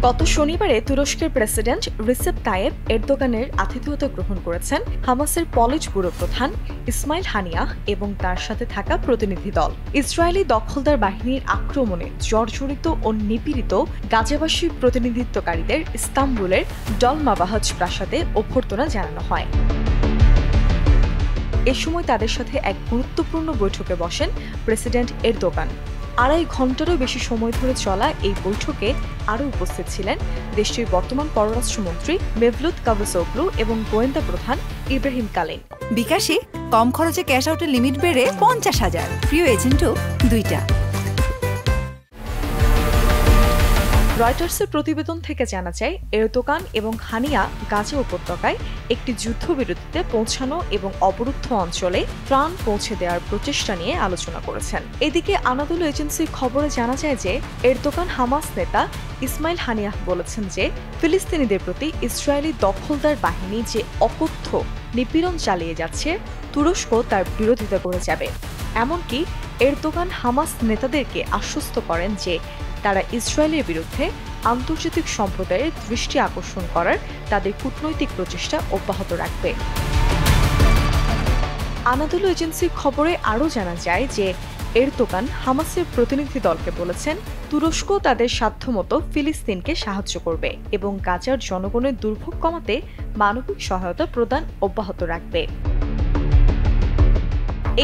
গত শনিবারে তুরস্কের প্রেসিডেন্ট রিসেপ তাইয়েপ এরদোগানের আতিথেয়তা গ্রহণ করেছেন হামাসের পলিট ব্যুরো প্রধান ইসমাইল হানিয়াহ এবং তার সাথে থাকা প্রতিনিধি দল। ইসরায়েলি দখলদার বাহিনীর আক্রমণে জর্জরিত ও নিপীড়িত গাজাবাসী প্রতিনিধিত্বকারীদের ইস্তাম্বুলের ডলমাবাহাজ প্রাসাদে অভ্যর্থনা জানানো হয়। এ সময় তাদের সাথে এক গুরুত্বপূর্ণ বৈঠকে বসেন প্রেসিডেন্ট এরদোগান। 2.5 ঘণ্টারও বেশি সময় ধরে চলা এই বৈঠকে আরও উপস্থিত ছিলেন দেশটির বর্তমান পররাষ্ট্রমন্ত্রী মেভলুত কাভুসোগলু এবং গোয়েন্দা প্রধান ইব্রাহিম কালিন। বিকাশে কম খরচে ক্যাশ আউটের লিমিট বেড়ে 50,000, প্রিয় এজেন্টও 2টা। রয়টার্সের প্রতিবেদন থেকে জানা যায়, এরদোগান এবং হানিয়া গাজা উপত্যকায় একটি যুদ্ধবিরতিতে পৌঁছানো এবং অবরুদ্ধ অঞ্চলে ত্রাণ পৌঁছে দেওয়ার প্রচেষ্টা নিয়ে আলোচনা করেছেন। এদিকে আনাদোলু এজেন্সির খবরে জানা যায় যে এরদোগান হামাস নেতা ইসমাইল হানিয়াহ বলেছেন যে ফিলিস্তিনিদের প্রতি ইসরায়েলি দখলদার বাহিনী যে অকথ্য নিপীড়ন চালিয়ে যাচ্ছে, তুরস্ক তার বিরোধিতা করে যাবে। এমনকি এরদোগান হামাস নেতাদেরকে আশ্বস্ত করেন যে তারা ইসরায়েলের বিরুদ্ধে আন্তর্জাতিক সম্প্রদায়ের দৃষ্টি আকর্ষণ করার তাদের কূটনৈতিক প্রচেষ্টা অব্যাহত রাখবে। আনাদোলু এজেন্সির খবরে আরও জানা যায় যে এরদোগান হামাসের প্রতিনিধি দলকে বলেছেন তুরস্ক তাদের সাধ্যমতো ফিলিস্তিনকে সাহায্য করবে এবং গাজার জনগণের দুর্ভোগ কমাতে মানবিক সহায়তা প্রদান অব্যাহত রাখবে।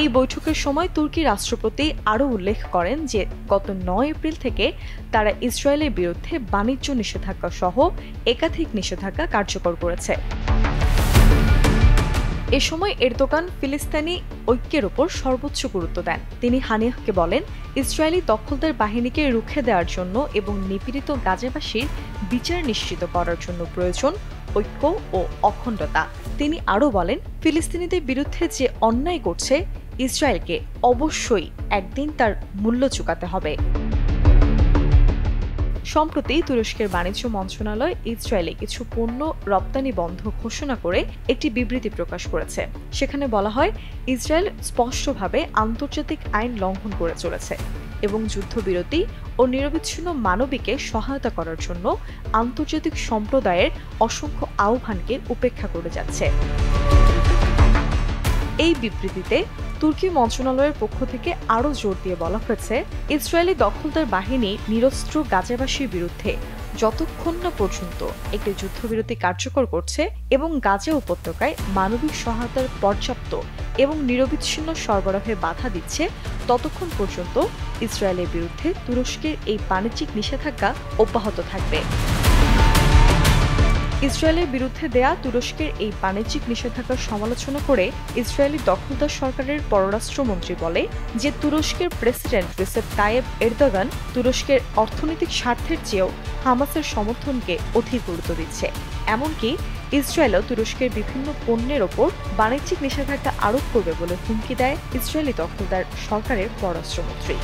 এই বৈঠকের সময় তুর্কি রাষ্ট্রপতি আরও উল্লেখ করেন যে গত 9 এপ্রিল থেকে তারা ইসরায়েলের বিরুদ্ধে বাণিজ্য নিষেধাজ্ঞা সহ একাধিক নিষেধাজ্ঞা কার্যকর করেছে। এ সময় এরদোগান ফিলিস্তিনি ঐক্যের উপর সর্বোচ্চ গুরুত্ব দেন। তিনি হানিয়াহকে বলেন, ইসরায়েলি দখলদার বাহিনীকে রুখে দেওয়ার জন্য এবং নিপীড়িত গাজাবাসীর বিচার নিশ্চিত করার জন্য প্রয়োজন ঐক্য ও অখণ্ডতা। তিনি আরও বলেন, ফিলিস্তিনিদের বিরুদ্ধে যে অন্যায় করছে, ইসরায়েলকে অবশ্যই একদিন তার মূল্য চুকাতে হবে। সম্প্রতি তুরস্কের বাণিজ্য মন্ত্রণালয় ইসরায়েলে কিছু পণ্য রপ্তানি বন্ধ ঘোষণা করে একটি বিবৃতি প্রকাশ করেছে। সেখানে বলা হয়, ইসরায়েল স্পষ্টভাবে আন্তর্জাতিক আইন লঙ্ঘন করে চলেছে এবং যুদ্ধবিরতি ও নিরবিচ্ছিন্ন মানবিকে সহায়তা করার জন্য আন্তর্জাতিক সম্প্রদায়ের অসংখ্য আহ্বানকে উপেক্ষা করে যাচ্ছে। এই বিবৃতিতে তুর্কি মন্ত্রণালয়ের পক্ষ থেকে আরও জোর দিয়ে বলা হয়েছে, ইসরায়েলি দখলদার বাহিনী নিরস্ত্র গাজাবাসীর বিরুদ্ধে যতক্ষণ না পর্যন্ত একটি যুদ্ধবিরতি কার্যকর করছে এবং গাজা উপত্যকায় মানবিক সহায়তার পর্যাপ্ত এবং নিরবিচ্ছিন্ন সরবরাহে বাধা দিচ্ছে, ততক্ষণ পর্যন্ত ইসরায়েলের বিরুদ্ধে তুরস্কের এই বাণিজ্যিক নিষেধাজ্ঞা অব্যাহত থাকবে। ইসরায়েলের বিরুদ্ধে দেয়া তুরস্কের এই বাণিজ্যিক নিষেধাজ্ঞার সমালোচনা করে ইসরায়েলি দখলদার সরকারের পররাষ্ট্রমন্ত্রী বলে যে তুরস্কের প্রেসিডেন্ট রিসেপ তাইয়েপ এরদোগান তুরস্কের অর্থনৈতিক স্বার্থের চেয়েও হামাসের সমর্থনকে অধিক গুরুত্ব দিচ্ছে। এমনকি ইসরায়েলও তুরস্কের বিভিন্ন পণ্যের ওপর বাণিজ্যিক নিষেধাজ্ঞা আরোপ করবে বলে হুমকি দেয় ইসরায়েলি দখলদার সরকারের পররাষ্ট্রমন্ত্রী।